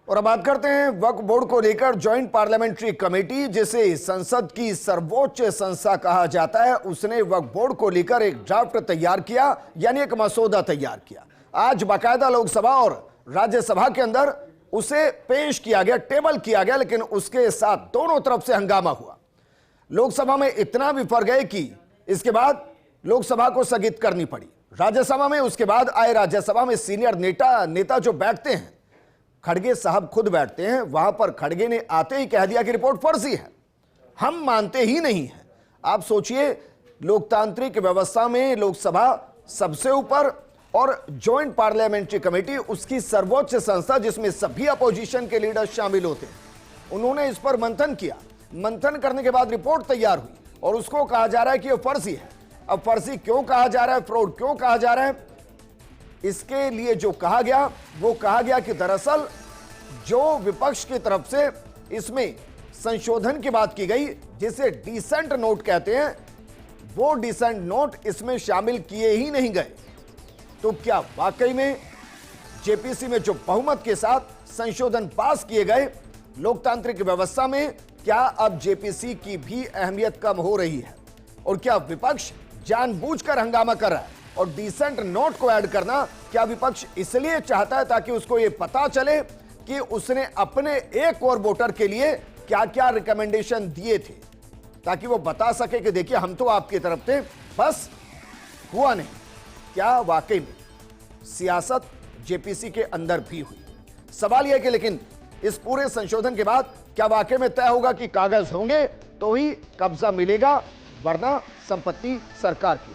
और अब बात करते हैं वक्फ बोर्ड को लेकर। ज्वाइंट पार्लियामेंट्री कमेटी, जिसे संसद की सर्वोच्च संस्था कहा जाता है, उसने वक्फ बोर्ड को लेकर एक ड्राफ्ट तैयार किया, यानी एक मसौदा तैयार किया। आज बाकायदा लोकसभा और राज्यसभा के अंदर उसे पेश किया गया, टेबल किया गया, लेकिन उसके साथ दोनों तरफ से हंगामा हुआ। लोकसभा में इतना विफर गए कि इसके बाद लोकसभा को स्थगित करनी पड़ी। राज्यसभा में उसके बाद आए, राज्यसभा में सीनियर नेता जो बैठते हैं, खड़गे साहब खुद बैठते हैं, वहां पर खड़गे ने आते ही कह दिया कि रिपोर्ट फर्जी है, हम मानते ही नहीं है। आप सोचिए, लोकतांत्रिक व्यवस्था में लोकसभा सबसे ऊपर और ज्वाइंट पार्लियामेंट्री कमेटी उसकी सर्वोच्च संस्था, जिसमें सभी अपोजिशन के लीडर शामिल होते हैं, उन्होंने इस पर मंथन किया। मंथन करने के बाद रिपोर्ट तैयार हुई और उसको कहा जा रहा है कि यह फर्जी है। अब फर्जी क्यों कहा जा रहा है, फ्रॉड क्यों कहा जा रहा है, इसके लिए जो कहा गया वो कहा गया कि दरअसल जो विपक्ष की तरफ से इसमें संशोधन की बात की गई, जिसे डिसेंट नोट कहते हैं, वो डिसेंट नोट इसमें शामिल किए ही नहीं गए। तो क्या वाकई में जेपीसी में जो बहुमत के साथ संशोधन पास किए गए, लोकतांत्रिक व्यवस्था में क्या अब जेपीसी की भी अहमियत कम हो रही है? और क्या विपक्ष जानबूझकर हंगामा कर रहा है? और डिसेंट नोट को ऐड करना क्या विपक्ष इसलिए चाहता है ताकि उसको यह पता चले कि उसने अपने एक और वोटर के लिए क्या क्या रिकमेंडेशन दिए थे, ताकि वो बता सके कि देखिए हम तो आपकी तरफ थे, बस हुआ नहीं। क्या वाकई में सियासत जेपीसी के अंदर भी हुई? सवाल यह कि लेकिन इस पूरे संशोधन के बाद क्या वाकई में तय होगा कि कागज होंगे तो ही कब्जा मिलेगा, वरना संपत्ति सरकार की?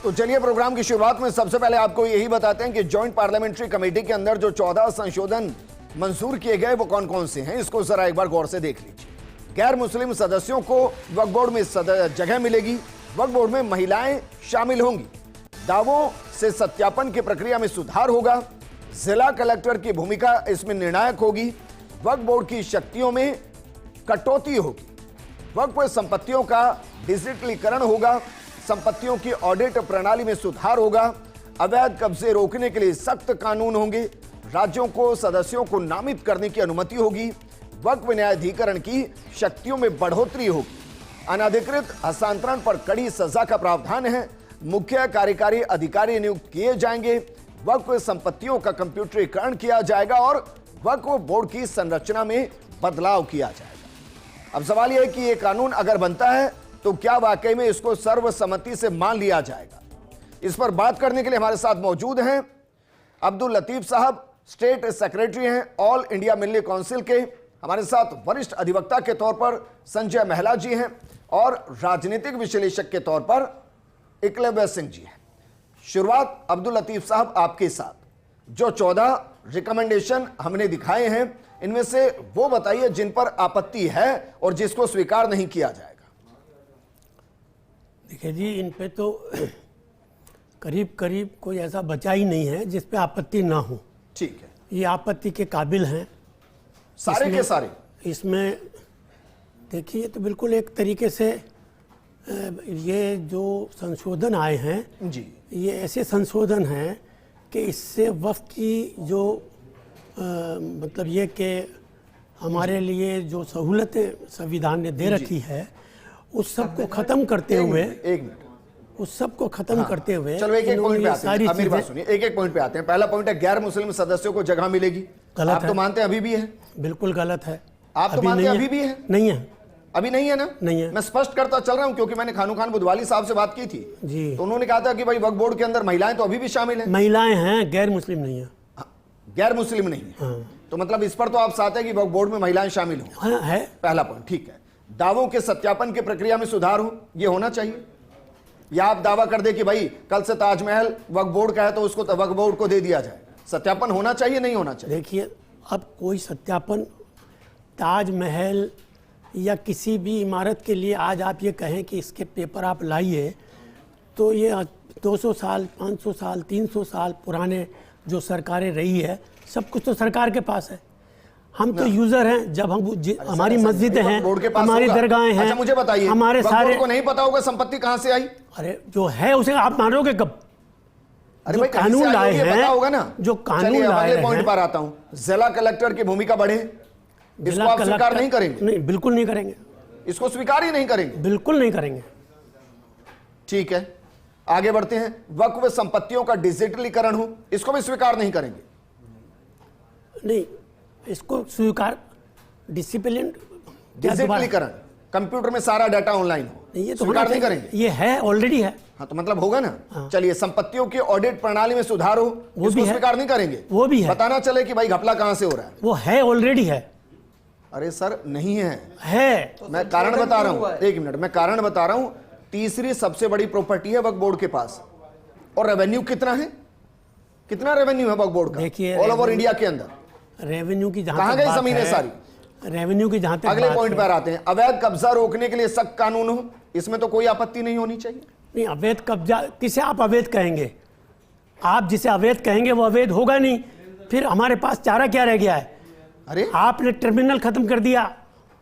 तो चलिए प्रोग्राम की शुरुआत में सबसे पहले आपको यही बताते हैं कि ज्वाइंट पार्लियामेंट्री कमेटी के अंदर जो 14 संशोधन मंजूर किए गए वो कौन कौन से हैं, इसको जरा एक बार गौर से देख लीजिए। गैर मुस्लिम सदस्यों को वक्फ बोर्ड में जगह मिलेगी, वक्फ बोर्ड में महिलाएं शामिल होंगी, दावों से सत्यापन की प्रक्रिया में सुधार होगा, जिला कलेक्टर की भूमिका इसमें निर्णायक होगी, वक्फ बोर्ड की शक्तियों में कटौती होगी, वक्फ संपत्तियों का डिजिटलीकरण होगा, संपत्तियों की ऑडिट प्रणाली में सुधार होगा, अवैध कब्जे रोकने के लिए सख्त कानून होंगे, राज्यों को सदस्यों को नामित करने की अनुमति होगी, वक्फ न्यायाधिकरण की शक्तियों में बढ़ोतरी होगी, अनाधिकृत हस्तांतरण पर कड़ी सजा का प्रावधान है, मुख्य कार्यकारी अधिकारी नियुक्त किए जाएंगे, वक्फ संपत्तियों का कंप्यूटरीकरण किया जाएगा और वक्फ बोर्ड की संरचना में बदलाव किया जाएगा। अब सवाल यह है कि यह कानून अगर बनता है तो क्या वाकई में इसको सर्वसम्मति से मान लिया जाएगा? इस पर बात करने के लिए हमारे साथ मौजूद हैं अब्दुल लतीफ साहब, स्टेट सेक्रेटरी हैं ऑल इंडिया मिल्ली काउंसिल के। हमारे साथ वरिष्ठ अधिवक्ता के तौर पर संजय महिला जी हैं और राजनीतिक विश्लेषक के तौर पर एकलव्य सिंह जी हैं। शुरुआत अब्दुल लतीफ साहब आपके साथ। जो 14 रिकमेंडेशन हमने दिखाए हैं, इनमें से वो बताइए जिन पर आपत्ति है और जिसको स्वीकार नहीं किया जाएगा। देखिए जी, इन पे तो करीब करीब कोई ऐसा बचा ही नहीं है जिस पे आपत्ति ना हो। ठीक है, ये आपत्ति के काबिल हैं सारे के सारे। इसमें देखिए तो बिल्कुल एक तरीके से ये जो संशोधन आए हैं जी, ये ऐसे संशोधन हैं कि इससे वक्फ की जो मतलब ये कि हमारे लिए जो सहूलतें संविधान ने दे रखी है उस सब को खत्म करते हुए उस सब को खत्म करते हुए चलो एक एक पॉइंट पे आते हैं। अब मेरी बात सुनिए, एक एक पॉइंट पे आते हैं। पहला पॉइंट है गैर मुस्लिम सदस्यों को जगह मिलेगी। आप तो मानते हैं अभी भी है? बिल्कुल गलत है। आप तो मानते हैं अभी भी है? नहीं है, अभी नहीं है ना? नहीं है। मैं स्पष्ट करता चल रहा हूं क्योंकि मैंने खानू खान बुधवाली साहब से बात की थी जी, तो उन्होंने कहा था कि भाई वक्फ बोर्ड के अंदर महिलाएं तो अभी भी शामिल हैं। महिलाएं हैं, गैर मुस्लिम नहीं है। गैर मुस्लिम नहीं है। हाँ। तो मतलब इस पर तो आप चाहते हैं कि वक्फ बोर्ड में महिलाएं शामिल हों? हाँ है। पहला पॉइंट ठीक है। दावों के सत्यापन की प्रक्रिया में सुधार हो, यह होना चाहिए। या आप दावा कर दे कि भाई कल से ताजमहल वक्फ बोर्ड का है तो उसको वक्फ बोर्ड को दे दिया जाए, सत्यापन होना चाहिए नहीं होना चाहिए? देखिए, अब कोई सत्यापन ताजमहल या किसी भी इमारत के लिए आज आप ये कहें कि इसके पेपर आप लाइए, तो ये 200 साल, 500 साल, 300 साल पुराने जो सरकारें रही है, सब कुछ तो सरकार के पास है। हम तो यूजर हैं। जब हम हमारी मस्जिदें हैं, हमारी दरगाहें हैं, अच्छा मुझे बताइए, हमारे सारे को नहीं पता होगा संपत्ति कहां से आई? अरे जो है उसे आप मानोगे कब? अरे जो भाई कानून लाए हैं, पता होगा ना। जो कानून लाए हैं। पॉइंट पर आता हूं, जिला कलेक्टर की भूमिका बढ़े, इसको आप स्वीकार नहीं करेंगे? नहीं, बिल्कुल नहीं करेंगे। इसको स्वीकार ही नहीं करेंगे? बिल्कुल नहीं करेंगे। ठीक है, आगे बढ़ते हैं। वक्फ संपत्तियों का डिजिटलीकरण हो, इसको भी स्वीकार नहीं करेंगे? नहीं, इसको स्वीकार, डिसिप्लिन, डिजिटलीकरण, कंप्यूटर में सारा डाटा ऑनलाइन हो, ये तो स्वीकार नहीं करेंगे? ये है, ऑलरेडी है। हाँ, तो मतलब होगा ना। चलिए, संपत्तियों की ऑडिट प्रणाली में सुधार हो, इसको स्वीकार नहीं करेंगे? वो भी है। बताना चले कि भाई घपला कहां से हो रहा है। वो है, ऑलरेडी है। अरे सर नहीं है, है। मैं कारण बता रहा हूं, एक मिनट, मैं कारण बता रहा हूं। तीसरी सबसे बड़ी प्रॉपर्टी है वक्फ बोर्ड के पास, और रेवेन्यू कितना है? कितना रेवेन्यू है वक्फ बोर्ड का? देखिए, ऑल ओवर इंडिया के अंदर रेवेन्यू की जहां कहां गई जमीनें सारी? रेवेन्यू की जहां तक अगले पॉइंट पर आते हैं। अवैध कब्जा रोकने के लिए सख्त कानून हो, इसमें तो कोई आपत्ति नहीं होनी चाहिए। नहीं, अवैध कब्जा किसे आप अवैध कहेंगे? आप जिसे अवैध कहेंगे वो अवैध होगा नहीं। फिर हमारे पास चारा क्या रह गया है? अरे आपने ट्रिब्यूनल खत्म कर दिया।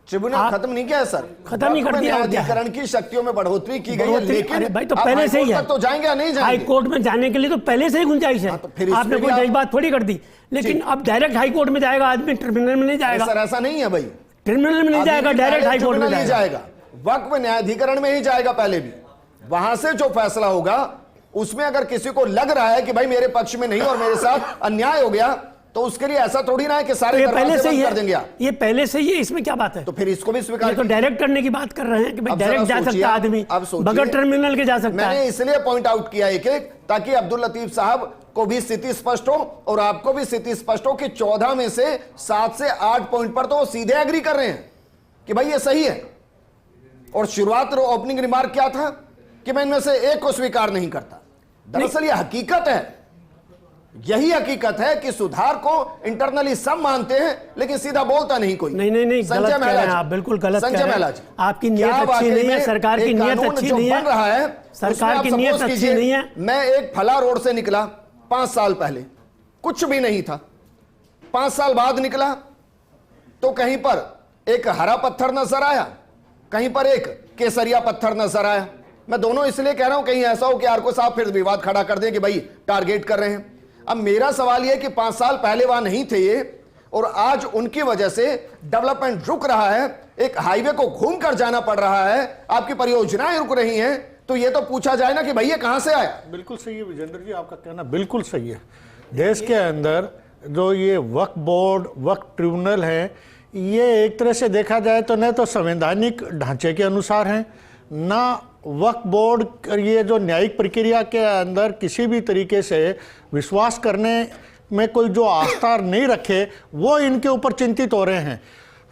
ट्रिब्यूनल खत्म नहीं किया है सर, खत्म नहीं कर दिया। न्यायाधिकरण की शक्तियों में बढ़ोतरी की गई है, लेकिन भाई तो पहले से ही है। तो जाएंगे या नहीं जाएंगे? हाई कोर्ट में जाने के लिए तो पहले से ही गुंजाइश है। तो फिर आपने कोई नई बात थोड़ी कर दी। लेकिन अब डायरेक्ट हाई कोर्ट में जाएगा आदमी, ट्रिब्यूनल में नहीं जाएगा। सर ऐसा नहीं है भाई, ट्रिब्यूनल में नहीं जाएगा, डायरेक्ट हाई कोर्ट में जाएगा। वक्फ न्यायाधिकरण में ही जाएगा पहले भी। वहां से जो फैसला होगा उसमें अगर किसी को लग रहा है कि भाई मेरे पक्ष में नहीं और मेरे साथ अन्याय हो गया, तो उसके लिए ऐसा थोड़ी ना है कि सारे पहले से ही कर देंगे आप। ये पहले से ही है, इसमें क्या बात है? तो फिर इसको भी स्वीकार, तो डायरेक्ट करने की बात कर रहे हैं कि भाई डायरेक्ट जा सकता है आदमी, बगैर टर्मिनल के जा सकता है। मैंने इसलिए पॉइंट आउट किया एक एक, ताकि अब्दुल लतीफ साहब को भी स्थिति स्पष्ट हो और आपको भी स्थिति स्पष्ट हो कि 14 में से 7 से 8 पॉइंट पर तो वो सीधे एग्री कर रहे हैं कि भाई ये सही है। और शुरुआत ओपनिंग रिमार्क क्या था कि मैं इनमें से एक को स्वीकार नहीं करता। दरअसल ये हकीकत है, यही हकीकत है कि सुधार को इंटरनली सब मानते हैं लेकिन सीधा बोलता नहीं कोई। नहीं, गलत कह रहे हैं आप, बिल्कुल गलत कह रहे हैं। आपकी नीयत अच्छी नहीं है, सरकार की नीयत अच्छी नहीं है, बन रहा है सरकार की नीयत अच्छी नहीं है। मैं एक फला रोड से निकला 5 साल पहले, कुछ भी नहीं था। 5 साल बाद निकला तो कहीं पर एक हरा पत्थर नजर आया, कहीं पर एक केसरिया पत्थर नजर आया। मैं दोनों इसलिए कह रहा हूं कहीं ऐसा हो कि आरको साहब फिर विवाद खड़ा कर दें कि भाई टारगेट कर रहे हैं। अब मेरा सवाल यह कि 5 साल पहले वहां नहीं थे ये, और आज उनकी वजह से डेवलपमेंट रुक रहा है, एक हाईवे को घूम कर जाना पड़ रहा है, आपकी परियोजनाएं रुक रही हैं, तो ये तो पूछा जाए ना कि भाई ये कहां से आया। बिल्कुल सही है विजेंद्र जी, आपका कहना बिल्कुल सही है। देश के अंदर जो ये वक्फ बोर्ड, वक्फ ट्रिब्यूनल है, ये एक तरह से देखा जाए तो न तो संवैधानिक ढांचे के अनुसार हैं, ना वक्फ बोर्ड ये जो न्यायिक प्रक्रिया के अंदर किसी भी तरीके से विश्वास करने में कोई जो आस्था नहीं रखे, वो इनके ऊपर चिंतित हो रहे हैं।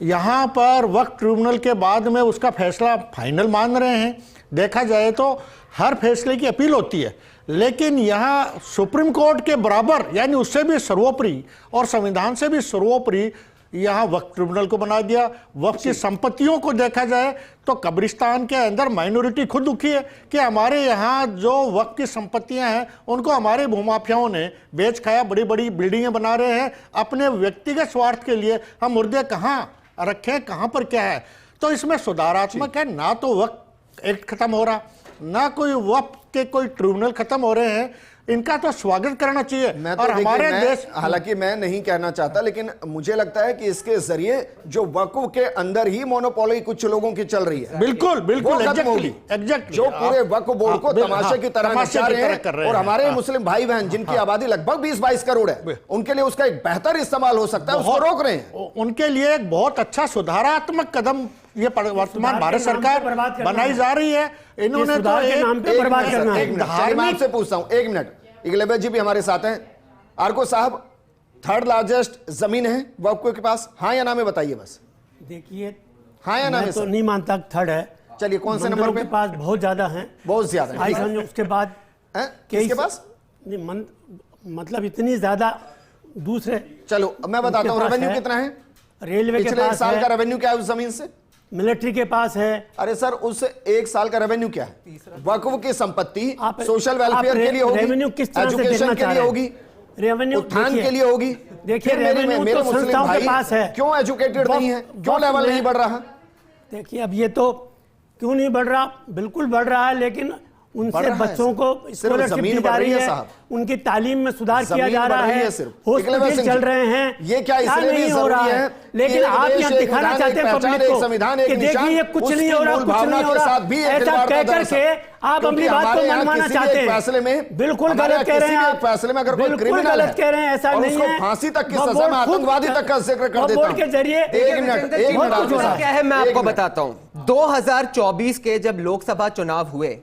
यहाँ पर वक्फ ट्रिब्यूनल के बाद में उसका फैसला फाइनल मान रहे हैं। देखा जाए तो हर फैसले की अपील होती है, लेकिन यहाँ सुप्रीम कोर्ट के बराबर यानी उससे भी सर्वोपरि और संविधान से भी सर्वोपरि यहाँ वक्फ ट्रिब्यूनल को बना दिया। वक्फ की संपत्तियों को देखा जाए तो कब्रिस्तान के अंदर माइनॉरिटी खुद दुखी है कि हमारे यहाँ जो वक्फ की संपत्तियां हैं उनको हमारे भूमाफियाओं ने बेच खाया, बड़ी बड़ी बिल्डिंगें बना रहे हैं अपने व्यक्तिगत स्वार्थ के लिए। हम मुर्दे कहाँ रखें, कहाँ पर क्या है? तो इसमें सुधारात्मक है, ना तो वक्फ एक्ट खत्म हो रहा, ना कोई वक्फ के कोई ट्रिब्यूनल खत्म हो रहे हैं। इनका तो स्वागत करना चाहिए। तो और हमारे देश, हालांकि मैं नहीं कहना चाहता, लेकिन मुझे लगता है कि इसके जरिए जो वक्फ के अंदर ही मोनोपोली कुछ लोगों की चल रही है, बिल्कुल बिल्कुल एग्जैक्टली जो पूरे वक्फ बोर्ड को तमाशे की तरह नचा रहे हैं। और हमारे मुस्लिम भाई बहन जिनकी आबादी लगभग 20-22 करोड़ है, उनके लिए उसका एक बेहतर इस्तेमाल हो सकता है, उसको रोक रहे हैं। उनके लिए एक बहुत अच्छा सुधारात्मक कदम ये वर्तमान भारत सरकार बनाई जा रही है। इन्होंने तो एक से पूछता हूं, 1 मिनट, इकलेबे जी भी हमारे साथ हैं। आरको साहब, 3rd लार्जेस्ट जमीन है वक्फ के पास, हाँ या ना में बताइए बस। देखिए, हाँ या ना में? तो नहीं मानता 3rd है। चलिए, कौन से नंबर पे? पास बहुत ज्यादा हैं, बहुत ज्यादा है। उसके बाद किसके पास? नहीं, मतलब इतनी ज्यादा दूसरे। चलो मैं बताता हूँ, रेवेन्यू कितना है रेलवे के पिछले पास साल का रेवेन्यू क्या है उस जमीन से? मिलिट्री के पास है। अरे सर, उस एक साल का रेवेन्यू क्या है? वक्फ की संपत्ति आप सोशल वेलफेयर के लिए होगी, रेवेन्यू किस तरह से देखना एजुकेशन के चाह लिए रहे हैं? होगी, रेवेन्यू उत्थान के लिए होगी। देखिए, फिर मेरे रेवेन्यू मेरे तो मुस्लिम संस्थाओं के भाई पास है। क्यों एजुकेटेड नहीं है, क्यों लेवल नहीं बढ़ रहा? देखिए, अब ये तो क्यों नहीं बढ़ रहा, बिल्कुल बढ़ रहा है, लेकिन उनसे बच्चों को स्कॉलरशिप दी जा रही है, उनकी तालीम में सुधार किया जा रहा है, हॉस्पिटल चल रहे हैं। ये क्या इसलिए भी जरूरी है? लेकिन आप यहाँ दिखाना चाहते हैं पब्लिक को कि देखिए ये कुछ नहीं हो रहा, कुछ नहीं हो रहा, ऐसा कह करके आप अपनी बात को मनवाना चाहते हैं। फैसले में बिल्कुल गलत कह रहे हैं आप, फैसले में अगर कोई बिल्कुल क्रिमिनल गलत कह रहे हैं, ऐसा नहीं है। फांसी तक की सजा में आतंकवादी तक का जिक्र कर देता हूं के जरिए। एक मिनट क्या है, मैं आपको बताता हूं। 2024 के जब लोकसभा चुनाव हुए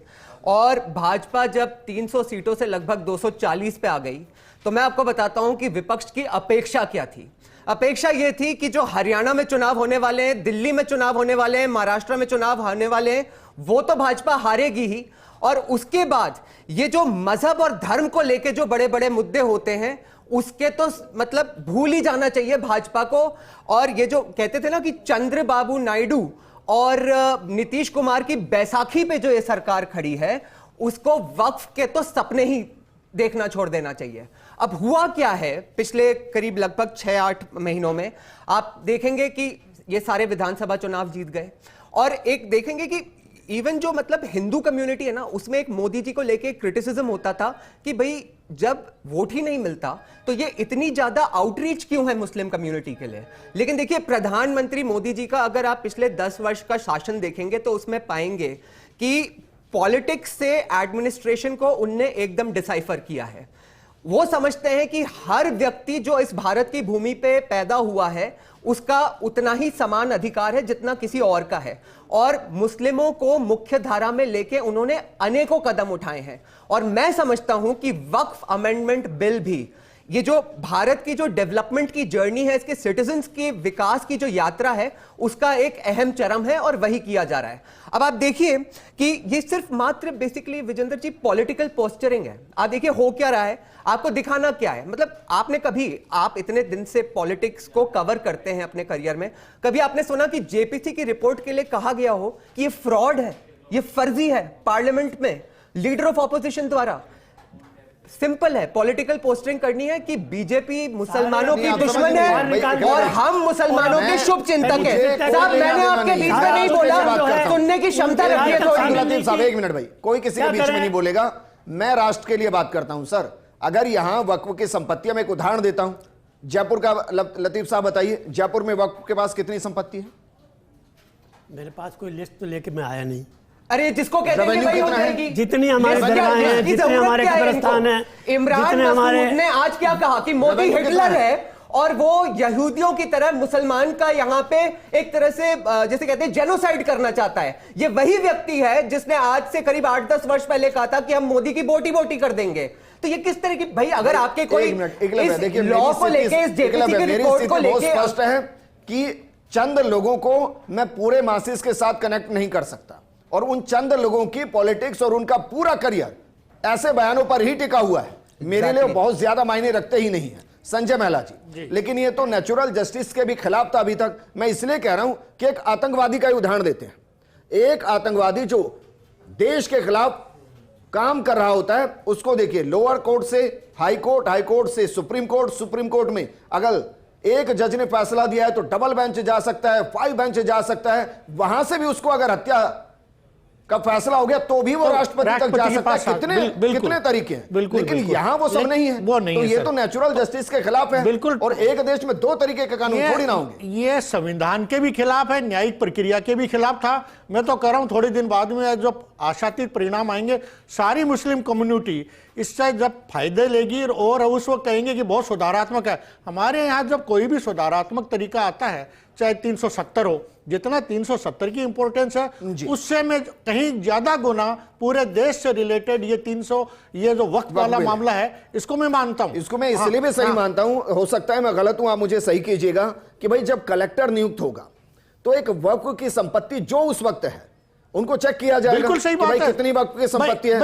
और भाजपा जब 300 सीटों से लगभग 240 पे आ गई, तो मैं आपको बताता हूं कि विपक्ष की अपेक्षा क्या थी। अपेक्षा यह थी कि जो हरियाणा में चुनाव होने वाले हैं, दिल्ली में चुनाव होने वाले हैं, महाराष्ट्र में चुनाव होने वाले हैं, वो तो भाजपा हारेगी ही, और उसके बाद ये जो मजहब और धर्म को लेके जो बड़े बड़े मुद्दे होते हैं उसके तो मतलब भूल ही जाना चाहिए भाजपा को। और ये जो कहते थे ना कि चंद्रबाबू नायडू और नीतीश कुमार की बैसाखी पे जो ये सरकार खड़ी है, उसको वक्फ के तो सपने ही देखना छोड़ देना चाहिए। अब हुआ क्या है, पिछले करीब लगभग 6-8 महीनों में आप देखेंगे कि ये सारे विधानसभा चुनाव जीत गए, और एक देखेंगे कि इवन जो मतलब हिंदू कम्युनिटी है ना, उसमें एक मोदी जी को लेके क्रिटिसिज्म होता था कि भाई जब वोट ही नहीं मिलता तो ये इतनी ज्यादा आउटरीच क्यों है मुस्लिम कम्युनिटी के लिए। लेकिन देखिए, प्रधानमंत्री मोदी जी का अगर आप पिछले 10 वर्ष का शासन देखेंगे तो उसमें पाएंगे कि पॉलिटिक्स से एडमिनिस्ट्रेशन को उनने एकदम डिसाइफर किया है। वो समझते हैं कि हर व्यक्ति जो इस भारत की भूमि पे पैदा हुआ है उसका उतना ही समान अधिकार है जितना किसी और का है, और मुस्लिमों को मुख्य धारा में लेके उन्होंने अनेकों कदम उठाए हैं। और मैं समझता हूं कि वक्फ अमेंडमेंट बिल भी, ये जो भारत की जो डेवलपमेंट की जर्नी है, इसके सिटीजन्स के विकास की जो यात्रा है, उसका एक अहम चरम है और वही किया जा रहा है। अब आप देखिए कि ये सिर्फ मात्र बेसिकली विजेंद्र जी पॉलिटिकल पोस्चरिंग है। आप देखिए हो क्या रहा है, आपको दिखाना क्या है। मतलब आपने कभी, आप इतने दिन से पॉलिटिक्स को कवर करते हैं अपने करियर में, कभी आपने सुना कि जेपीसी की रिपोर्ट के लिए कहा गया हो कि ये फ्रॉड है, ये फर्जी है पार्लियामेंट में लीडर ऑफ ऑपोजिशन द्वारा? सिंपल है, पॉलिटिकल पोस्टिंग करनी है कि बीजेपी मुसलमानों की दुश्मन है और हम मुसलमानों के शुभ चिंतक हैं। साहब, मैंने आपके बीच में नहीं बोला, सुनने की क्षमता रखिए थोड़ी। साहब एक मिनट भाई, कोई किसी के बीच में नहीं बोलेगा, मैं राष्ट्र के लिए बात करता हूं। सर, अगर यहां वक्फ की संपत्तियां, मैं एक उदाहरण देता हूं, जयपुर का लतीफ साहब बताइए, जयपुर में वक्फ के पास कितनी संपत्ति है? मेरे पास कोई लिस्ट तो लेके मैं आया नहीं। अरे जिसको कहते हैं कि भाई हो जाएगी, जितनी हमारे दरगाह हैं, जितने हमारे कब्रिस्तान हैं, इमरान मसूद ने आज क्या कहा कि मोदी हिटलर है और वो यहूदियों की तरह मुसलमान का यहाँ पे एक तरह से जैसे कहते हैं जेनोसाइड करना चाहता है। ये वही व्यक्ति है जिसने आज से करीब 8-10 वर्ष पहले कहा था कि हम मोदी की बोटी बोटी कर देंगे। तो ये किस तरह की, भाई अगर आपके कोई इस लॉ को लेके, इस जेपीसी की रिपोर्ट को लेके स्पष्ट है कि चंद लोगों को मैं पूरे मासेस के साथ कनेक्ट नहीं कर सकता, और उन चंद लोगों की पॉलिटिक्स और उनका पूरा करियर ऐसे बयानों पर ही टिका हुआ है, मेरे लिए बहुत ज्यादा मायने रखते ही नहीं है संजय महिला जी। लेकिन ये तो नेचुरल जस्टिस के भी खिलाफ था अभी तक। मैं इसलिए कह रहा हूं कि एक आतंकवादी का उदाहरण देते हैं। एक आतंकवादी जो देश के खिलाफ काम कर रहा होता है, उसको देखिए, लोअर कोर्ट से हाई कोर्ट, हाई कोर्ट से सुप्रीम कोर्ट, सुप्रीम कोर्ट में अगर एक जज ने फैसला दिया है तो डबल बेंच जा सकता है, 5 बेंच जा सकता है, वहां से भी उसको अगर हत्या का फैसला हो गया तो भी वो राष्ट्रपति तक जा सकता है। कितने तरीके हैं, लेकिन यहां वो सब नहीं है। वो नहीं तो है, ये तो नेचुरल जस्टिस के खिलाफ है। बिल्कुल। और एक देश में 2 तरीके के कानून थोड़ी ना होंगे। ये संविधान के भी खिलाफ है, न्यायिक प्रक्रिया के भी खिलाफ था। मैं तो कह रहा हूं थोड़े दिन बाद में जब आशातीत परिणाम आएंगे, सारी मुस्लिम कम्युनिटी इससे जब फायदे लेगी और उस वक्त कहेंगे कि बहुत सुधारात्मक है। हमारे यहाँ जब कोई भी सुधारात्मक तरीका आता है, चाहे 370 हो, जितना 370 की इंपॉर्टेंस है उससे में कहीं ज्यादा गुना पूरे देश से रिलेटेड ये 300, ये जो वक्त वाला मामला है, इसको मैं मानता हूं। इसको मैं इसलिए भी सही मानता हूं, हो सकता है मैं गलत हूं, आप मुझे सही कीजिएगा, कि भाई जब कलेक्टर नियुक्त होगा तो एक वक्फ की संपत्ति जो उस वक्त है उनको चेक किया जाएगा। बिल्कुल सही बात है, कितनी वक्फ की संपत्ति है,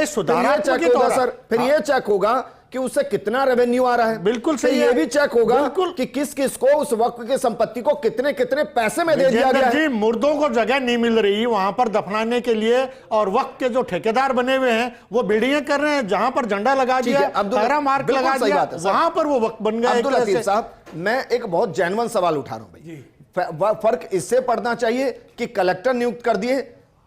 फिर ये चेक होगा कि उससे कितना रेवेन्यू आ रहा है। बिल्कुल तो सही ये है। भी चेक होगा बिल्कुल। कि किस किस को उस वक्त की संपत्ति को कितने कितने पैसे में दे दिया विजेंद्र गया है। जी, मुर्दों को जगह नहीं मिल रही वहां पर दफनाने के लिए, और वक्त के जो ठेकेदार बने हुए हैं वो बिल्डिंगें कर रहे हैं, जहां पर झंडा लगा ठीक है, दिया, अब्दुल- तारा मार्क बिल्कुल लगा सही दिया, बात है, सर। वहां पर वो वक्त बन गया। अब्दुल एक लतीफ तरह से। साहब, मैं एक बहुत जेन्युइन सवाल उठा रहा हूं भाई। फर्क इससे पड़ना चाहिए कि कलेक्टर नियुक्त कर दिए,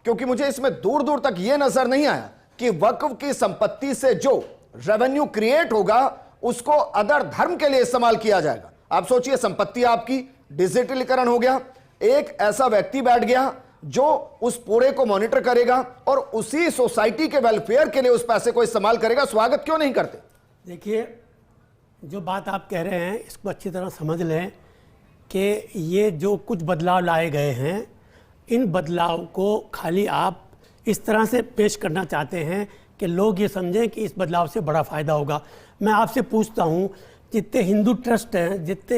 क्योंकि मुझे इसमें दूर दूर तक यह नजर नहीं आया कि वक्फ की संपत्ति से जो रेवेन्यू क्रिएट होगा उसको अदर धर्म के लिए इस्तेमाल किया जाएगा। आप सोचिए, संपत्ति आपकी, डिजिटलीकरण हो गया, एक ऐसा व्यक्ति बैठ गया जो उस पूरे को मॉनिटर करेगा और उसी सोसाइटी के वेलफेयर के लिए उस पैसे को इस्तेमाल करेगा। स्वागत क्यों नहीं करते? देखिए, जो बात आप कह रहे हैं इसको अच्छी तरह समझ लें कि ये जो कुछ बदलाव लाए गए हैं, इन बदलाव को खाली आप इस तरह से पेश करना चाहते हैं कि लोग ये समझें कि इस बदलाव से बड़ा फ़ायदा होगा। मैं आपसे पूछता हूँ, जितने हिंदू ट्रस्ट हैं, जितने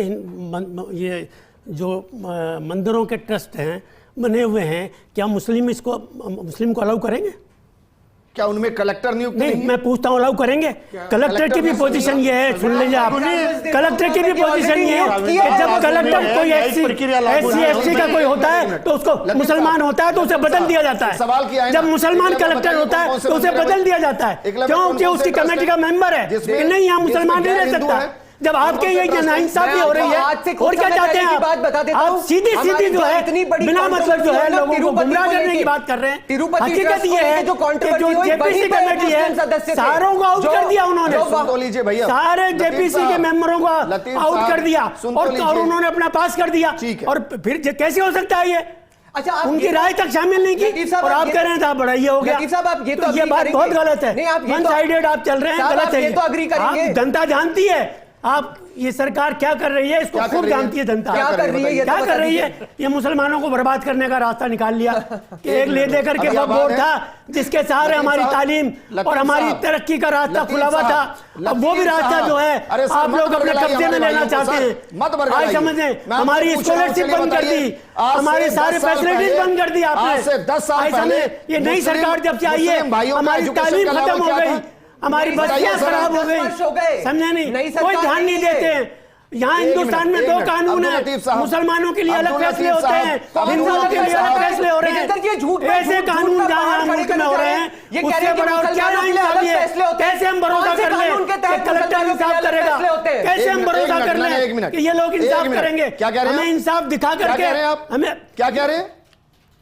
ये जो मंदिरों के ट्रस्ट हैं बने हुए हैं, क्या मुस्लिम को अलाउ करेंगे? क्या उनमें कलेक्टर नियुक्त नहीं, नहीं? मैं पूछता हूँ, अलाउ करेंगे? कलेक्टर की भी पोजीशन ये है, सुन लीजिए आप, कलेक्टर की भी पोजीशन ये है कि जब कलेक्टर कोई SC का कोई होता है तो उसको मुसलमान होता है तो उसे बदल दिया जाता सवाल किया है। है जब ना? मुसलमान एक लेवल कलेक्टर बताइए, होता है कौन से तो उसे मंदिर बदल में? दिया जाता है, एक लेवल क्योंकि कौन से उसकी ट्रस्ट कमेटी का मेंबर है जिसमें- कि नहीं, यहाँ जिसमें मुसलमान नहीं गैर रह हिंदू सकता। है। जब आपके ये नाइंसाफी हो रही है, आज से कुछ और क्या समय चाहते हैं पहले की बात बता देता आप? हूं। सीधी सीधी जो है, इतनी बड़ी बिना मतलब जो है controversy लोगों को तिरुपति गुमराह को करने लेके- की बात कर रहे हैं। तिरुपति हकीकत ट्रस्ट ये को है लेके जो कि controversy जो हुई, JPC वहीं पे कमेटी मुस्लिम है, सदस्य थे। सारों को आउट जो- कर दिया उन्होंने, सुन तो लीजिए भैया, सारे लतीफ JPC के साहब, मेंबरों को लतीफ आउट साहब, कर दिया सुन तो और लीजिए। उन्होंने अपना पास कर दिया। ठीक है। और फिर कैसे हो सकता है ये? अच्छा, आप उनकी ये- राय तक शामिल नहीं की, लतीफ साहब, और आप ये- कह रहे हैं था बड़ा ये हो गया। लतीफ साहब, आप ये तो ये agree बात करेंगे। बहुत गलत है। नहीं, आप ये वन तो- साइडेड आप चल रहे हैं, साहब, गलत आप है ये तो agree करेंगे। आप जनता जानती है, आप ये सरकार क्या कर रही है इसको क्या कर खूब रही है? जानती है जनता। क्या कर रही है ये तो क्या बता कर रही दीजिए। है? ये मुसलमानों को बर्बाद करने का रास्ता निकाल लिया कि एक ले देकर के अभी वो आबाद बोर्ड है। था जिसके सहारे लतीफ हमारी साहब, तालीम लतीफ और हमारी साहब, तरक्की का रास्ता लतीफ खुला हुआ था। साहब, अब वो भी लतीफ रास्ता साहब, जो है अरे सर, आप मत लोग अपने बरगलाइए कब्जे में हमारे लेना भाइयों को, चाहते सर, हैं। मत आज बरगलाइए। समझें, मैं हमारी आपसे पूछ रहा हूं, स्कॉलरशिप चलिए बंद कर बताइए, दी, आज हमारे से सारे 10 साल फैसिलिटीज पहले- बंद कर दी आपने। आज से 10 साल आज पहले समझे, ये नई मुस्लिम- सरकार जब से आई है, मुस्लिम भाइयों का हमारी एजुकेशन तालीम का खत्म लेवल हो क्या गई, था? हमारी नई बस्तियां सरकार खराब हो 10 वर्ष हो गई, गए। समझे नई नहीं, सरकार कोई ध्यान नहीं नहीं है। देते हैं। यहाँ एक हिंदुस्तान मिनट, में एक दो मिनट, कानून अब्दुल है, लतीफ साहब, मुसलमानों के लिए अलग अब्दुल फैसले लतीफ होते साहब, हैं, अब्दुल हिंदुओं के लतीफ लिए अलग साहब, फैसले हो रहे हैं। विजेंद्र जी, झूठ पे ऐसे झूठ कानून पे जहाँ पहाड़ यहाँ खड़े मुल्क में करना हो चाह रहे रहे हैं, हैं। ये कह उससे रहे हैं कि बड़ा और क्या मुसलमानों के लिए अलग नाइंसाफी है? फैसले होते हैं। कैसे हम भरोसा कौन से कर लें कानून के तहत कि कलेक्टर मुसलमानों के लिए इंसाफ अलग करेगा? फैसले होते हैं? कैसे हम भरोसा कर लें एक मिनट, कि ये लोग एक इंसाफ मिनट। करेंगे? क्या कह रहे हैं हमें आप? इंसाफ दिखा क्या कह रहे हैं करके आप? हमें, क्या कह रहे हैं?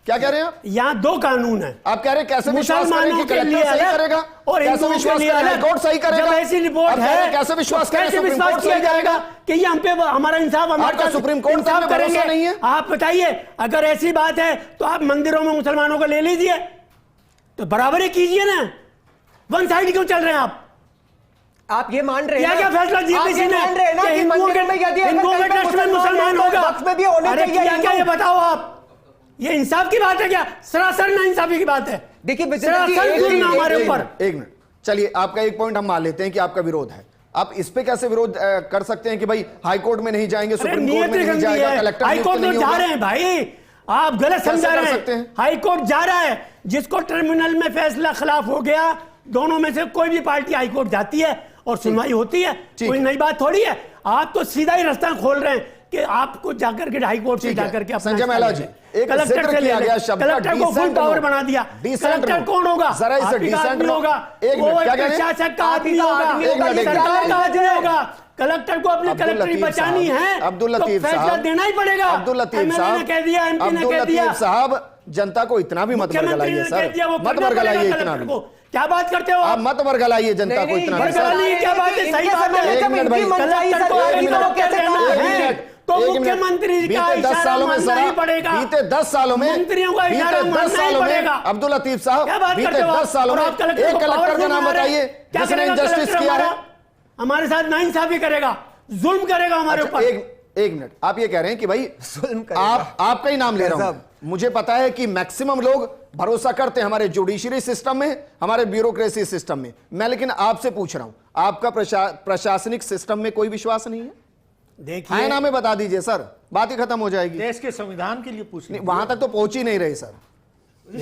क्या कह रहे हैं आप? यहाँ दो कानून है, आप कह रहे हैं कैसे विश्वास करें मुसलमानों कि के लिए कलेक्टर सही अलग करेगा और कैसे हिंदुओं विश्वास के लिए करें अलग। हाईकोर्ट सही करेगा? जब ऐसी रिपोर्ट आप कह रहे है हैं कैसे विश्वास तो करें कैसे सुप्रीम विश्वास कोर्ट किया सही जाएगा करेगा? कि यहाँ पे हमारा इंसाफ हमारे आपका साथ सुप्रीम कोर्ट इंसाफ में भरोसा करेंगे? नहीं है? आप बताइए, अगर ऐसी बात है तो आप मंदिरों में मुसलमानों को ले लीजिए, तो बराबरी कीजिए ना। वन साइड क्यों चल रहे हैं आप? आप ये मान रहे हैं क्या ना? फैसला आप JPC ये ने मान रहे हैं ना कि कि हिंदुओं मंदिर में यदि अगर हिंदुओं के कहीं पर ट्रस्ट में मुसलमान है, होगा, तो वक्फ में भी होने अरे चाहिए क्या क्या हिंदू। ये बताओ आप, ये इंसाफ की बात है क्या? सरासर ना इंसाफी की बात है। देखिए विजेंद्र जी, सरासर एक जुल्म चीज- हमारे एक- ऊपर। एक मिनट, चलिए आपका एक पॉइंट हम मान लेते हैं कि आपका विरोध है। आप इस पे कैसे विरोध कर सकते हैं कि भाई हाई कोर्ट में नहीं जाएंगे, अरे सुप्रीम कोर्ट नियत में नहीं गंदी जाएगा, है, कलेक्टर हाई नियुक्त कोर्ट में नहीं जा होगा? रहे हैं भाई, आप गलत कैसे समझा कर रहे सकते हैं। हैं? हाई कोर्ट जा रहा है, जिसको टर्मिनल में फैसला खिलाफ हो गया, दोनों में से कोई भी पार्टी हाई कोर्ट जाती है और सुनवाई होती है, ठीक कोई है। नई बात थोड़ी है। आप तो सीधा ही रास्ता खोल रहे हैं कि आपको जाकर के हाई कोर्ट से ठीक है। जाकर के अपना संजय हिस्सा महिला ले जी, लें। एक कलेक्टर जिक्र से ले किया लें। गया शब्द का कलेक्टर को फुल decent पावर नो। बना दिया। Decent collector no. कौन होगा? जरा इसे आप ही का decent आदमी नो। होगा, एक वो मिनट, क्या एक कह रहे हैं? प्रशासक का आप आदमी ही का होगा, आदमी होगा, एक सरकार मिनट। का आदमी होगा। कलेक्टर को अपनी अब्दुल कलेक्टरी लतीफ बचानी साहब, है, अब्दुल तो लतीफ फैसला साहब, देना ही पड़ेगा। अब्दुल लतीफ MLA साहब, ने कह दिया, MP ने अब्दुल कह दिया, लतीफ साहब, जनता को इतना भी मत मुख्यमंत्री बरगलाइए ने कह दिया, वो सर, मत करना बरगलाइए पड़ेगा इतना कलेक्टर भी। को। क्या बात करते हो आप मत बरगलाइए जनता नहीं, को नहीं, इतना भी बरगला सर। नहीं, क्या बात है? सही बात है। एक मिनट भाई, कलेक्टर को एक अगर मिनट, तो कैसे कहना एक है, मिनट, तो एक मिनट। मुख्यमंत्री का बीते 10 इशारा सालों में मानना ही जरा, पड़ेगा। बीते 10 सालों में, मंत्रियों का बीते इशारा 10 मानना ही सालों में, पड़ेगा। अब्दुल लतीफ साहब, क्या बात बीते करते हो आप? 10 सालों और में आप कलेक्टर एक को कलेक्टर powerful का नाम बना रहे हैं। बताइए क्या जिसने करेगा इनजस्टिस कलेक्टर किया है। हमारे साथ नाइंसाफी करेगा, जुल्म करेगा हमारे अच्छा, ऊपर। एक मिनट, आप ये कह रहे हैं कि भाई आपका ही नाम ले रहा हूं। मुझे पता है कि मैक्सिमम लोग भरोसा करते हैं हमारे जुडिशरी सिस्टम में, हमारे ब्यूरोक्रेसी सिस्टम में। मैं लेकिन आपसे पूछ रहा हूं, आपका प्रशासनिक सिस्टम में कोई विश्वास नहीं है? देखिए, नाम बता दीजिए सर, बात ही खत्म हो जाएगी। देश के संविधान के लिए पूछने वहां तक तो पहुंच ही नहीं रहे सर।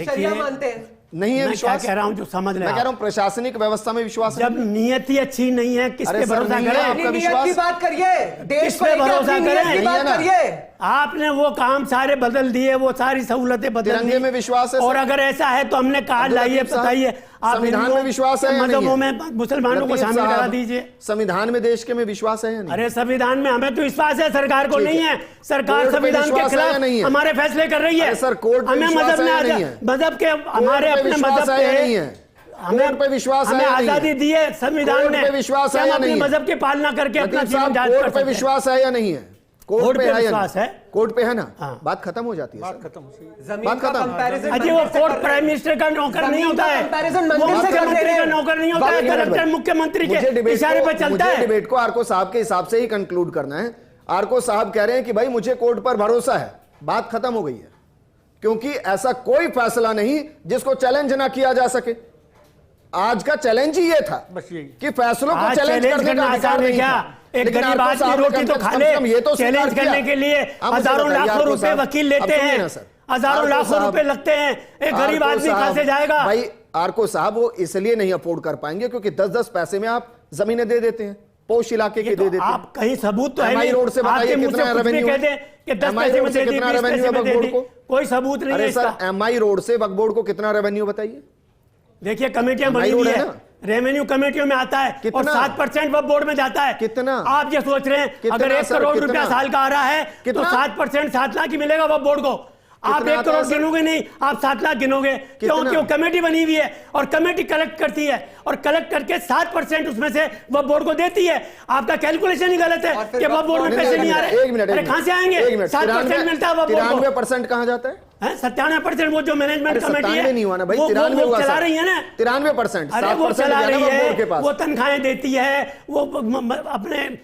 शरिया मानते हैं। नहीं है मैं क्या विश्वास? कह रहा हूं जो समझ मैं लें कह रहा हूं प्रशासनिक व्यवस्था में विश्वास जब नीयत ही अच्छी नहीं है किस अरे पे सर, भरोसा नहीं है करें? आपका अपनी नीयत की विश्वास? बात करिए, देश किस को पे लेकर भरोसा अपनी नीयत करें? की नहीं है बात ना। करिए। आपने वो काम सारे बदल दिए, वो सारी सहूलतें बदल तिरंगे दी। में विश्वास है और सर? अगर ऐसा है तो हमने कहा अब्दुल लाइए लतीफ साहब, बताइए आप संविधान में हिंदुओं विश्वास है या नहीं मजहबों है? में मुसलमानों को लतीफ शामिल करा साहब, दीजिए। संविधान में देश के में विश्वास है या नहीं? अरे संविधान में हमें तो विश्वास है, सरकार को ठीक नहीं है। है। सरकार कोर्ट पे संविधान के विश्वास है या खिलाफ नहीं है? हमारे फैसले कर रही है। अरे सर, कोर्ट पे हमें विश्वास मजहब है या में नहीं है? मजहब के हमारे कोर्ट पे अपने विश्वास मजहब है या पे नहीं है? कोर्ट पे विश्वास है हमें या नहीं है? आजादी दी है संविधान कोर्ट ने पे विश्वास कि है हम या अपने नहीं है? मजहब की पालना करके अपना लतीफ जीवन साहब, जांच कर कोर्ट पे सकते हैं। विश्वास है या नहीं है? कोर्ट पे है या विश्वास नहीं? है। कोर्ट पे है ना? हाँ। बात खत्म हो जाती है बात सर। खत्म हो गई। जमीन बात का खत्म। कंपैरिजन अजी वो कोर्ट प्राइम मिनिस्टर का नौकर नहीं होता है, कंपैरिजन वो मंदिर से कर मुख्यमंत्री रहे का हैं। नौकर नहीं होता है, एक मिनट कलेक्टर भाई। मुख्यमंत्री मुझे के डिबेट इशारे को- पर चलता मुझे है। डिबेट को आरको साहब के हिसाब से ही कंक्लूड करना है। आरको साहब कह रहे हैं कि भाई मुझे कोर्ट पर भरोसा है, बात खत्म हो गई है, क्योंकि ऐसा कोई फैसला नहीं जिसको चैलेंज ना किया जा सके। आज का चैलेंज ही ये था बस यही। कि फैसलों को आज चैलेंज चैलेंज करने का करना अधिकार आसान है नहीं क्या? था। एक लेकिन गरीब आरको आदमी साहब ने रोटी तो कम से खा कम ले, ये तो स्वीकार चैलेंज किया। करने के लिए हम हजारों बताइए, लाखों आरको रुपए साहब, वकील अब लेते सुनिए हैं, ना सर। हजारों आरको लाखों साहब- रुपए लगते हैं, एक गरीब आरको आदमी कहां साहब- से जाएगा? भाई आरको साहब वो इसलिए नहीं अफोर्ड कर पाएंगे क्योंकि 10-10 पैसे में आप जमीनें दे देते हैं, पोश इलाके के ये दे तो देते हैं। आप कहीं सबूत तो है MI नहीं, रोड से बताइए आपके मुंह कितना से कुछ भी रेवेन्यू कह है? दें कि 10 MI पैसे रोड में से दे दी, कितना 20 रेवेन्यू पैसे है में दे वक्फ दी, बोर्ड को? कोई सबूत नहीं है अरे इसका। सर MI रोड से वक्फ बोर्ड को कितना रेवेन्यू बताइए? देखिए कमेटियां बनी MI हुई रोड है है, ना? रेवेन्यू कमेटियों में आता है और कितना? 7% वक्फ बोर्ड में जाता है। कितना? आप ये सोच रहे हैं कितना अगर 1 सर, करोड़ कितना? रुपया साल का आ रहा है तो कितना? 7% 7 लाख ही मिलेगा वक्फ बोर्ड को। आप कितना 1 आता है करोड़ सर? गिनोगे नहीं, आप 7 लाख गिनोगे। क्यों? कितना? क्यों? कमेटी बनी हुई है और कमेटी कलेक्ट करती है और कलेक्ट करके 7% उसमें से वक्फ बोर्ड को देती है। आपका कैलकुलेशन ही गलत है और फिर कि वक्फ बोर्ड में नहीं, पैसे नहीं, नहीं आ रहे। एक मिनट, अरे कहां से आएंगे? 7% मिलता है वक्फ बोर्ड को। 93% कहां जाता है? 97% वो जो मैनेजमेंट कमेटी 97 है नहीं हुआ ना भाई, वो 93 हुआ चला सर। रही है ना। 93%, अरे वो 7% चला गया ना रही वक्फ बोर्ड के है, पास। वो तनख्वाहें देती है, वो अपने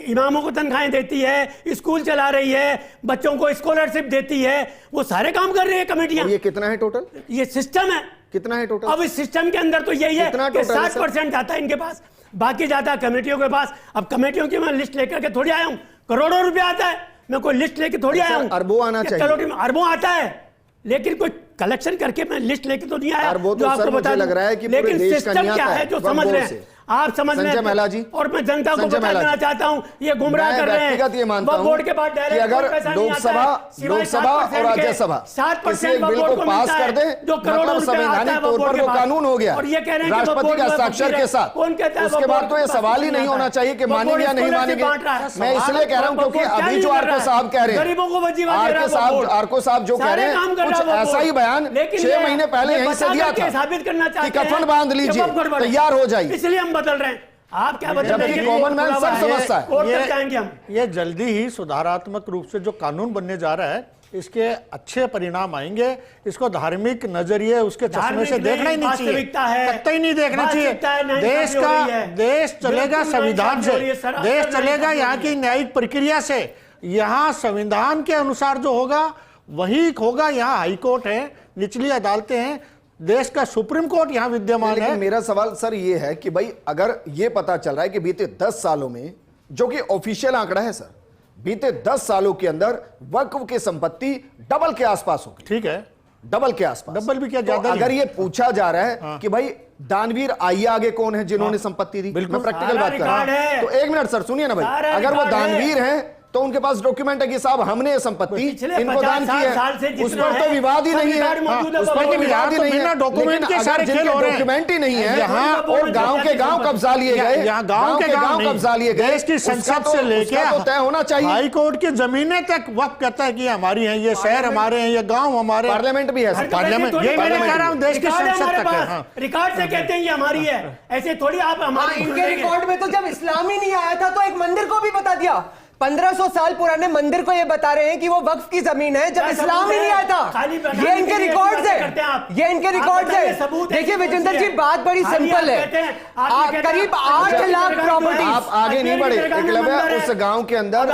इमामों को तनख्वाहें देती है, स्कूल चला रही है, बच्चों को स्कॉलरशिप देती है, वो सारे काम कर रही है कमेटियां। ये कितना है टोटल? ये सिस्टम है। कितना है टोटल? अब इस सिस्टम के अंदर तो यही है कितना कि total है, सर? 7% जाता है इनके पास, बाकी जाता है कमेटियों के पास। अब कमेटियों की मैं लिस्ट लेकर के थोड़ी आया हूं, करोड़ों रुपया आता है, मैं कोई लिस्ट लेके थोड़ी सर, आया हूं। अरबों आना ये चाहिए। करोड़ों में अरबों आता है, लेकिन कोई कलेक्शन करके मैं लिस्ट लेके तो नहीं आया अरबों तो जो आपको सर मुझे बता लग दूं। रहा है कि पूरे लेकिन देश का सिस्टम नहीं क्या आता है है जो वक्फ समझ बोर्ड रहे से। हैं, आप समझ रहे संजय महिला हैं। जी, और मैं जनता को संजय बता महिला देना जी, चाहता हूं, ये गुमराह मैं कर रहे हैं। व्यक्तिगत ये मानता वक्फ हूं बोर्ड के बाद कि डायरेक्ट अगर पैसा नहीं आता लोकसभा है, सिवाय लोकसभा 7% और के, राज्यसभा 7% किसी एक वक्फ बिल बोर्ड को को पास मिलता कर है, दें, जो करोड़ों मतलब रुपया आता है संवैधानिक वक्फ तौर बोर्ड पर के वो पास। कानून हो गया और ये कह रहे हैं कि वक्फ राष्ट्रपति बोर्ड के में हस्ताक्षर वकील के है। साथ। कौन कहता है उसके वक्फ बाद बोर्ड तो ये के सवाल ही पास नहीं होना चाहिए कि वक्फ बोर्ड मानेंगे या नहीं स्कॉलरशिप मानेंगे। बांट रहा है। मैं इसलिए कह रहा हूं क्योंकि वक्फ बोर्ड अभी क्या जो नहीं कर आरको रहा है? साहब कह रहे हैं, गरीबों को वजीफा दे रहा है वक्फ बोर्ड। आरको साहब जो कह सारे रहे हैं, काम कर कुछ रहा है वक्फ ऐसा ही बोर्ड। बयान लेकिन 6 ये- महीने पहले ये यहीं से बता दिया करके था साबित करना कि चाहते हैं कफन बांध कि लीजिए, वक्फ गड़बड़ है। तैयार हो जाइए। इसलिए हम बदल रहे हैं। आप क्या बदल जबकि रहे हैं? कॉमन मैन सब ये- समझता है। कोर्ट तक जाएंगे हम। ये जल्दी ही सुधारात्मक रूप से जो कानून बनने जा रहा है, इसके अच्छे परिणाम आएंगे। इसको धार्मिक नजरिए उसके चश्मे धार्मिक से देखना ही नहीं वास्तविकता चाहिए, है। कतई नहीं देखना चाहिए। वास्तविकता है, नाइंसाफी देश हो रही का है। देश चलेगा बिल्कुल संविधान से, नाइंसाफी हो रही है, सरासर देश चलेगा नाइंसाफी यहाँ हो की न्यायिक प्रक्रिया से। यहाँ संविधान के अनुसार जो होगा वही होगा। यहाँ हाईकोर्ट है, निचली अदालतें हैं, देश का सुप्रीम कोर्ट यहाँ विद्यमान लेकिन है। मेरा सवाल सर ये है कि भाई अगर ये पता चल रहा है कि बीते 10 सालों में, जो कि ऑफिशियल आंकड़ा है सर, बीते 10 सालों के अंदर वक्फ की संपत्ति डबल के आसपास होगी। ठीक है, डबल के आसपास। डबल भी क्या, तो ज्यादा अगर नहीं। ये पूछा जा रहा है कि भाई दानवीर आइए आगे कौन है जिन्होंने संपत्ति दी, बिल्कुल। मैं प्रैक्टिकल सारा बात कर रहा रिकॉर्ड है। हूं। तो एक मिनट सर सुनिए ना भाई, सारा अगर वो रिकॉर्ड है। दानवीर हैं तो उनके पास डॉक्यूमेंट है कि साहब हमने ये संपत्ति पिछले इनको दान 50 की साल से है, जितना उस पर तो है, विवाद ही सब नहीं रिकॉर्ड है। मौजूद है, उस पर वक्फ तो बोर्ड विवाद ही तो नहीं बिना है। डॉक्यूमेंट के लेकिन सारे अगर खेल हो जिनके रहे हैं। डॉक्यूमेंट ही नहीं है यहाँ और गांव के गांव कब्जा लिए गए, यहाँ गांव के गांव नहीं, कब्जा लिए गए, देश की संसद से लेके उसका तो तय होना चाहिए। हाई कोर्ट की जमीनें तक वक्त कहता है कि ये हमारी हैं, ये शहर हमारे हैं, ये गांव हमारे हैं। पार्लियामेंट भी है सर। पार्लियामेंट, ये मैंने कह रहा हूं, देश की रिकॉर्ड है संसद हमारे तक है। पास। हाँ। रिकॉर्ड से कहते हैं ये हमारी है, ऐसे थोड़ी आप हाँ, हमारी इनके रिकॉर्ड में तो जब इस्लाम ही नहीं आया था तो एक मंदिर को भी बता दिया। 1500 साल पुराने मंदिर को ये बता रहे हैं कि वो वक्फ की जमीन है, जब इस्लाम ही नहीं आया था। ये इनके रिकॉर्ड है, ये इनके रिकॉर्ड है। देखिए विजेंद्र जी, बात बड़ी सिंपल है। करीब 8 लाख प्रॉपर्टी। आप आगे नहीं बढ़े। एकलव्य, उस गांव के अंदर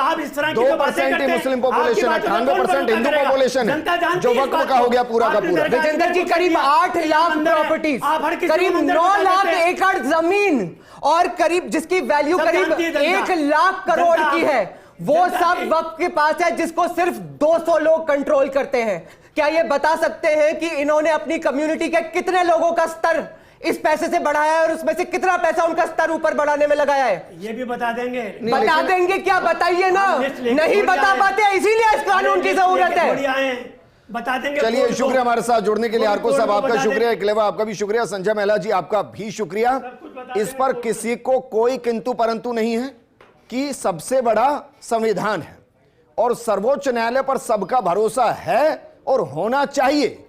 2% ही मुस्लिम पॉपुलेशन है, 98% हिंदू पॉपुलेशन है, जो वक्फ का हो गया पूरा का पूरा। विजेंद्र जी, करीब 8 लाख प्रॉपर्टीज, करीब 9 लाख एकड़ जमीन और करीब जिसकी वैल्यू करीब 1 लाख करोड़ की है, वो सब वक्फ के पास है, जिसको सिर्फ 200 लोग कंट्रोल करते हैं। क्या ये बता सकते हैं कि इन्होंने अपनी कम्युनिटी के कितने लोगों का स्तर इस पैसे से बढ़ाया है और उसमें से कितना पैसा उनका स्तर ऊपर बढ़ाने में लगाया है? ये भी बता देंगे। बता देंगे क्या? बताइए ना। नहीं बता पाते, इसीलिए इस कानून की जरूरत है। बता देंगे। चलिए, शुक्रिया हमारे साथ जुड़ने के लिए आरको साहब, आपका शुक्रिया, इकलेवा आपका भी शुक्रिया, संजय महिला जी आपका भी शुक्रिया। इस पर किसी को कोई किंतु परंतु नहीं है कि सबसे बड़ा संविधान है और सर्वोच्च न्यायालय पर सबका भरोसा है और होना चाहिए।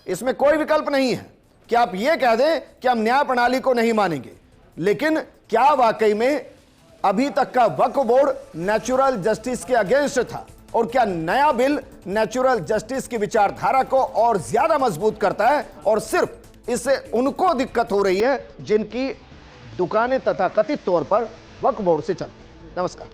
इसमें कोई विकल्प नहीं है कि आप यह कह दें कि हम न्याय प्रणाली को नहीं मानेंगे। लेकिन क्या वाकई में अभी तक का वक्फ बोर्ड नेचुरल जस्टिस के अगेंस्ट था? और क्या नया बिल नेचुरल जस्टिस की विचारधारा को और ज्यादा मजबूत करता है? और सिर्फ इससे उनको दिक्कत हो रही है जिनकी दुकानें तथाकथित तौर पर वक्फ बोर्ड से चलती। नमस्कार।